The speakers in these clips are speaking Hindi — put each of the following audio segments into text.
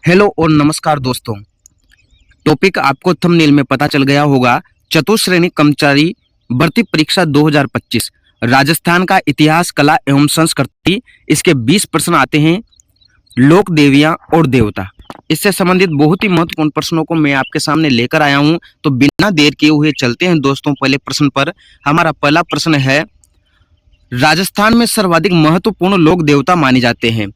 हेलो और नमस्कार दोस्तों। टॉपिक आपको थंबनेल में पता चल गया होगा। चतुश्रेणी कर्मचारी भर्ती परीक्षा 2025 राजस्थान का इतिहास, कला एवं संस्कृति। इसके 20 प्रश्न आते हैं। लोक देवियां और देवता, इससे संबंधित बहुत ही महत्वपूर्ण प्रश्नों को मैं आपके सामने लेकर आया हूं। तो बिना देर किए हुए चलते हैं दोस्तों पहले प्रश्न पर। हमारा पहला प्रश्न है, राजस्थान में सर्वाधिक महत्वपूर्ण लोक देवता माने जाते हैं।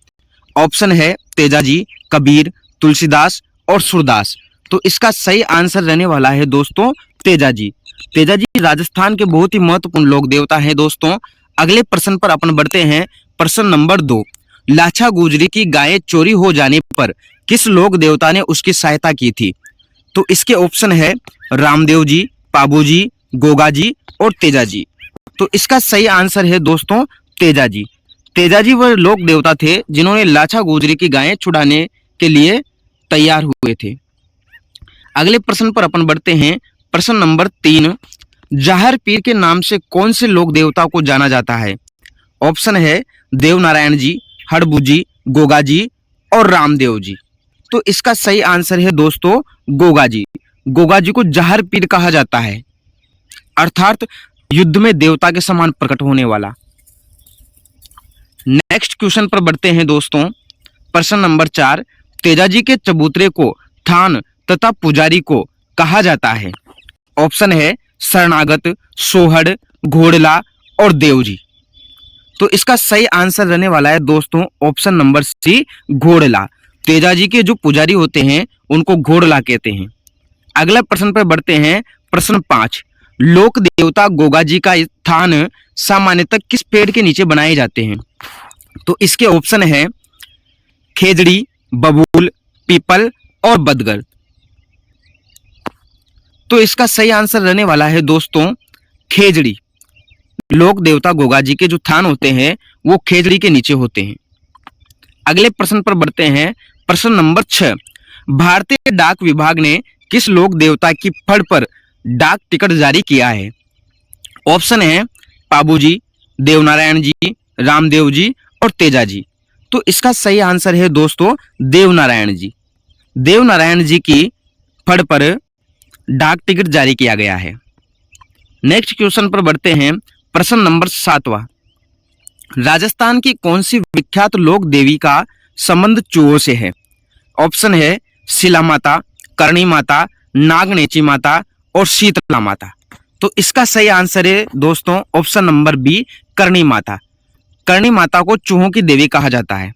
ऑप्शन है तेजाजी, कबीर, तुलसीदास और सूरदास। तो इसका सही आंसर रहने वाला है दोस्तों तेजाजी। तेजाजी राजस्थान के बहुत ही महत्वपूर्ण लोक देवता हैं दोस्तों। अगले प्रश्न पर अपन बढ़ते हैं। प्रश्न नंबर 2, लाछा गुजरी की गायें चोरी हो जाने पर किस लोक देवता ने उसकी सहायता की थी? तो इसके ऑप्शन है रामदेव जी, पाबू जी, गोगा जी और तेजाजी। तो इसका सही आंसर है दोस्तों तेजाजी। तेजाजी वह लोक देवता थे जिन्होंने लाछा गुजरी की गायें छुड़ाने के लिए तैयार हुए थे। अगले प्रश्न पर अपन बढ़ते हैं। प्रश्न नंबर 3, जाहर पीर के नाम से कौन से लोक देवता को जाना जाता है? ऑप्शन है देवनारायण जी, हड़बू जी, गोगा जी और रामदेव जी। तो इसका सही आंसर है दोस्तों गोगा जी। गोगा जी को जाहर पीर कहा जाता है, अर्थात युद्ध में देवता के समान प्रकट होने वाला। नेक्स्ट क्वेश्चन पर बढ़ते हैं दोस्तों। प्रश्न नंबर 4, तेजाजी के चबूतरे को थान तथा पुजारी को कहा जाता है। ऑप्शन है शरणागत, सोहड़, घोड़ला और देवजी। तो इसका सही आंसर रहने वाला है दोस्तों ऑप्शन नंबर सी, घोड़ला। तेजाजी के जो पुजारी होते हैं उनको घोड़ला कहते हैं। अगला प्रश्न पर बढ़ते हैं। प्रश्न 5, लोक देवता गोगा जी का स्थान सामान्यतः किस पेड़ के नीचे बनाए जाते हैं? तो इसके ऑप्शन है खेजड़ी, बबूल, पीपल और बदगल। तो इसका सही आंसर रहने वाला है दोस्तों खेजड़ी। लोक देवता गोगा जी के जो थान होते हैं वो खेजड़ी के नीचे होते हैं। अगले प्रश्न पर बढ़ते हैं। प्रश्न नंबर 6, भारतीय डाक विभाग ने किस लोक देवता की फड़ पर डाक टिकट जारी किया है? ऑप्शन है पाबू जी, देवनारायण जी, रामदेव जी और तेजाजी। तो इसका सही आंसर है दोस्तों देवनारायण जी। देवनारायण जी की फड़ पर डाक टिकट जारी किया गया है। नेक्स्ट क्वेश्चन पर बढ़ते हैं। प्रश्न नंबर 7वां, राजस्थान की कौन सी विख्यात लोक देवी का संबंध चूहों से है? ऑप्शन है शिला माता, करणी माता, नागनेची माता और शीतला माता। तो इसका सही आंसर है दोस्तों option number B, Karni Mata. Karni Mata को चूहों की देवी कहा जाता है।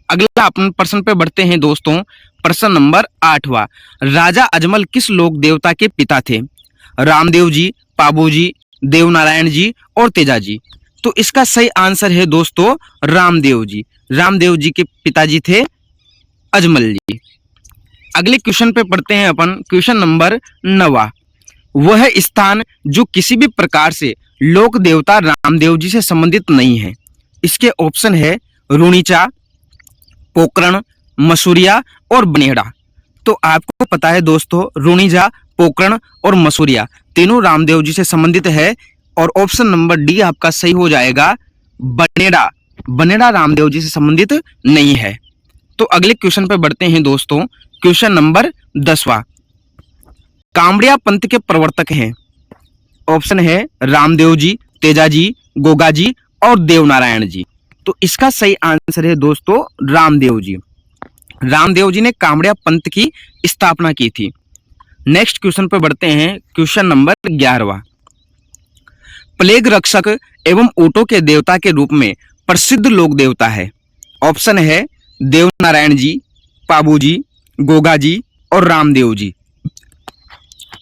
अगला अपन प्रश्न पे बढ़ते हैं दोस्तों। प्रश्न नंबर 8वां, राजा अजमल किस लोक देवता के पिता थे? रामदेव जी, पाबू जी, देवनारायण जी और तेजाजी। तो इसका सही आंसर है दोस्तों रामदेव जी। रामदेव जी के पिताजी थे अजमल जी। अगले क्वेश्चन पे पढ़ते हैं अपन। क्वेश्चन नंबर 9वां, वह स्थान जो किसी भी प्रकार से लोक देवता रामदेव जी से संबंधित नहीं है। इसके ऑप्शन है रूणीचा, पोकरण, मसूरिया और बनेड़ा। तो आपको पता है दोस्तों रूणीजा, पोकरण और मसूरिया तीनों रामदेव जी से संबंधित है और ऑप्शन नंबर डी आपका सही हो जाएगा बनेड़ा। बनेड़ा रामदेव जी से संबंधित नहीं है। तो अगले क्वेश्चन पर बढ़ते हैं दोस्तों। क्वेश्चन नंबर 10वां, कामड़िया पंथ के प्रवर्तक हैं। ऑप्शन है रामदेव जी, तेजाजी, गोगा जी और देवनारायण जी। तो इसका सही आंसर है दोस्तों रामदेव जी। रामदेव जी ने कामड़िया पंथ की स्थापना की थी। नेक्स्ट क्वेश्चन पर बढ़ते हैं। क्वेश्चन नंबर 11वां, प्लेग रक्षक एवं ऊंटों के देवता के रूप में प्रसिद्ध लोक देवता है। ऑप्शन है देवनारायण जी, पाबू जी, गोगा जी और रामदेव जी।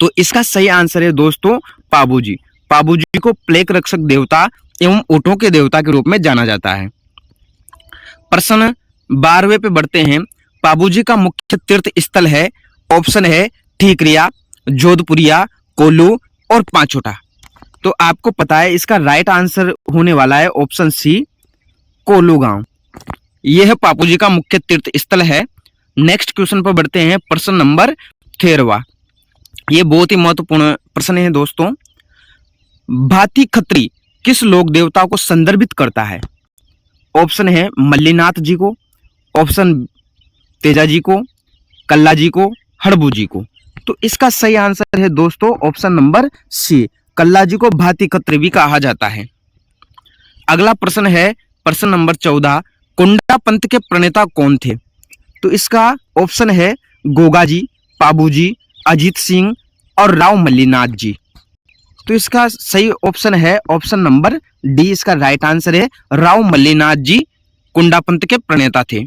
तो इसका सही आंसर है दोस्तों पाबू जी। पाबू जी को प्लेग रक्षक देवता एवं ऊंटों के देवता के रूप में जाना जाता है। प्रश्न 12वें पे बढ़ते हैं। पाबू जी का मुख्य तीर्थ स्थल है। ऑप्शन है ठीकरिया, जोधपुरिया, कोल्लू और पांचोटा। तो आपको पता है इसका राइट आंसर होने वाला है ऑप्शन सी, कोल्लू गांव। यह पापू जी का मुख्य तीर्थ स्थल है। नेक्स्ट क्वेश्चन पर बढ़ते हैं। प्रश्न नंबर 13वां, ये बहुत ही महत्वपूर्ण प्रश्न है दोस्तों। भाती खत्री किस लोक देवता को संदर्भित करता है? ऑप्शन है मल्लीनाथ जी को, ऑप्शन तेजाजी को, कल्लाजी को, हड़बू जी को। तो इसका सही आंसर है दोस्तों ऑप्शन नंबर सी, कल्लाजी को भाती खत्री भी कहा जाता है। अगला प्रश्न है प्रश्न नंबर 14, कुंडा पंथ के प्रणेता कौन थे? तो इसका ऑप्शन है गोगाजी, पाबूजी, अजीत सिंह और राव मल्लीनाथ जी। तो इसका सही ऑप्शन है ऑप्शन नंबर डी, इसका राइट आंसर है राव मल्लीनाथ जी कुंडा पंथ के प्रणेता थे।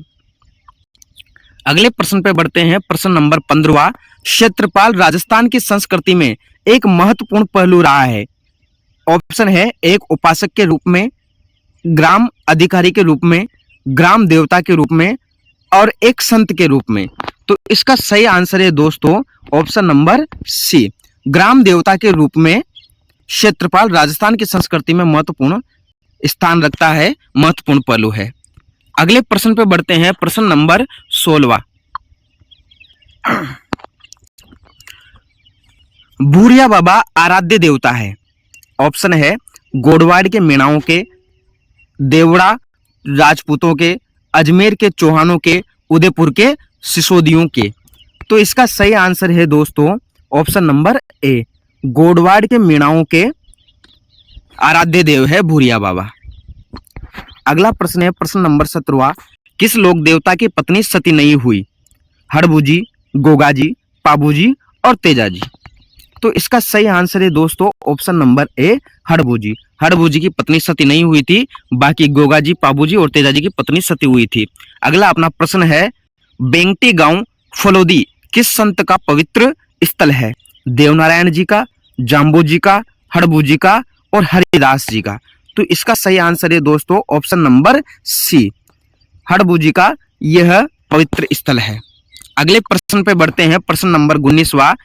अगले प्रश्न पे बढ़ते हैं, प्रश्न नंबर 15, क्षेत्रपाल राजस्थान की संस्कृति में एक महत्वपूर्ण पहलू रहा है। ऑप्शन है एक उपासक के रूप में, ग्राम अधिकारी के रूप में, ग्राम देवता के रूप में और एक संत के रूप में। तो इसका सही आंसर है दोस्तों ऑप्शन नंबर सी, ग्राम देवता के रूप में क्षेत्रपाल राजस्थान की संस्कृति में महत्वपूर्ण स्थान रखता है, महत्वपूर्ण पहलू है। अगले प्रश्न पे बढ़ते हैं, प्रश्न नंबर 16, भूरिया बाबा आराध्य देवता है। ऑप्शन है गोडवाड़ के मीणाओं के, देवड़ा राजपूतों के, अजमेर के चौहानों के, उदयपुर के सिसोदियों के। तो इसका सही आंसर है दोस्तों ऑप्शन नंबर ए, गोडवाड़ के मीणाओं के आराध्य देव है भूरिया बाबा। अगला प्रश्न है प्रश्न नंबर 17, किस लोक देवता की पत्नी सती नहीं हुई? हड़बूजी, गोगाजी, पाबूजी और तेजाजी। तो इसका सही आंसर है दोस्तों option number A, Harbuji. Harbuji की पत्नी सती नहीं हुई थी, बाकी गोगाजी, पाबूजी और तेजाजी की पत्नी सती हुई थी। अगला अपना प्रश्न है, बेंगटी गांव फलोदी किस संत का पवित्र स्थल है? देवनारायण जी का, जाम्बू जी का, हड़बू जी का और हरिदास जी का। तो इसका सही आंसर है दोस्तों ऑप्शन नंबर सी, हड़बू जी का यह पवित्र स्थल है। अगले प्रश्न पे बढ़ते हैं, प्रश्न नंबर 19,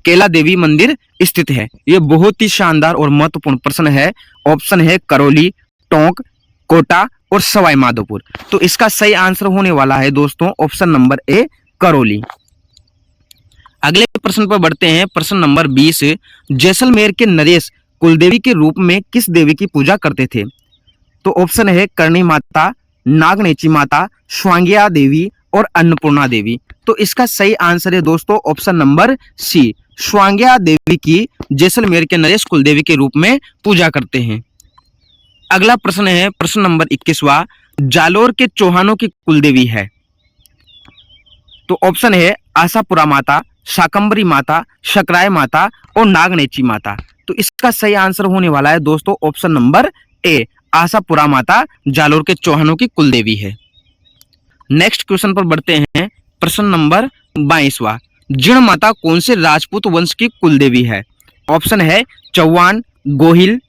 केला देवी मंदिर स्थित है। यह बहुत ही शानदार और महत्वपूर्ण प्रश्न है। ऑप्शन है करौली, टोंक, कोटा और सवाई माधोपुर। तो इसका सही आंसर होने वाला है दोस्तों ऑप्शन नंबर ए, करौली। अगले प्रश्न पर बढ़ते हैं, प्रश्न नंबर 20, जैसलमेर के नरेश कुलदेवी के रूप में किस देवी की पूजा करते थे? तो ऑप्शन है करणी माता, नागनेची माता, स्वांगिया देवी और अन्नपूर्णा देवी। तो इसका सही आंसर है दोस्तों ऑप्शन नंबर सी, स्वांगिया देवी की जैसलमेर के नरेश कुलदेवी के रूप में पूजा करते हैं। अगला प्रश्न है प्रश्न नंबर 21, जालोर के चौहानों की कुलदेवी है। तो ऑप्शन है आशापुरा माता, शाकंबरी माता, शकराय माता और नागनेची माता। तो इसका सही आंसर होने वाला है दोस्तों ऑप्शन नंबर ए, आशापुरा माता जालोर के चौहानों की कुलदेवी है। नेक्स्ट क्वेश्चन पर बढ़ते हैं, प्रश्न नंबर 22, जीण माता कौन से राजपूत वंश की कुलदेवी है? ऑप्शन है चौहान, गोहिल,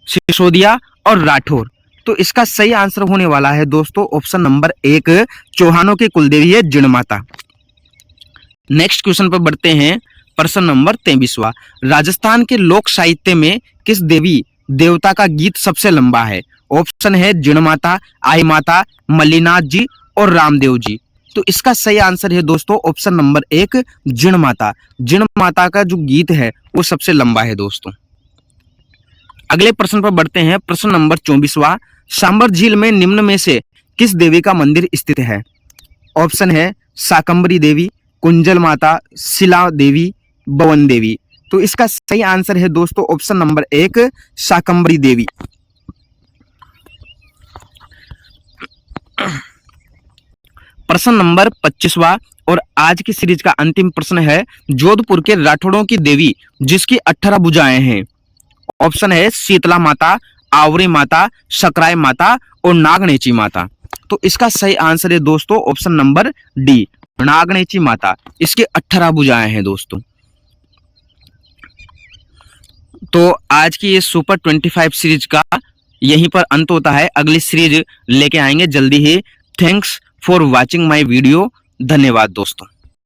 सिसोदिया और राठौर। तो इसका सही आंसर होने वाला है दोस्तों ऑप्शन नंबर 1, चौहानों की कुलदेवी है जीण माता। नेक्स्ट क्वेश्चन पर बढ़ते हैं, प्रश्न नंबर 23, राजस्थान के लोक साहित्य में किस देवी देवता का गीत सबसे लंबा है? ऑप्शन है जीण माता, आई माता, मल्लीनाथ जी और रामदेव जी। तो इसका सही आंसर है दोस्तों ऑप्शन नंबर 1, जीण माता। जीण माता का जो गीत है वो सबसे लंबा है दोस्तों। अगले प्रश्न पर बढ़ते हैं, प्रश्न नंबर 24, सांबर झील में निम्न में से किस देवी का मंदिर स्थित है? ऑप्शन है शाकंबरी देवी, कुंजल माता, शिला देवी, भवन देवी। तो इसका सही आंसर है दोस्तों ऑप्शन नंबर 1, शाकंबरी देवी। प्रश्न नंबर 25 और आज की सीरीज का अंतिम प्रश्न है, जोधपुर के राठौड़ों की देवी जिसकी 18 भुजाएं हैं। ऑप्शन है शीतला माता, आवरी माता, शकराय माता और नागनेची माता। तो इसका सही आंसर है दोस्तों ऑप्शन नंबर डी, नागनेची माता। इसके 18 भुजाएं हैं दोस्तों। तो आज की ये सुपर 25 सीरीज का यहीं पर अंत होता है। अगली सीरीज लेके आएंगे जल्दी ही। Thanks for watching my video. धन्यवाद दोस्तों।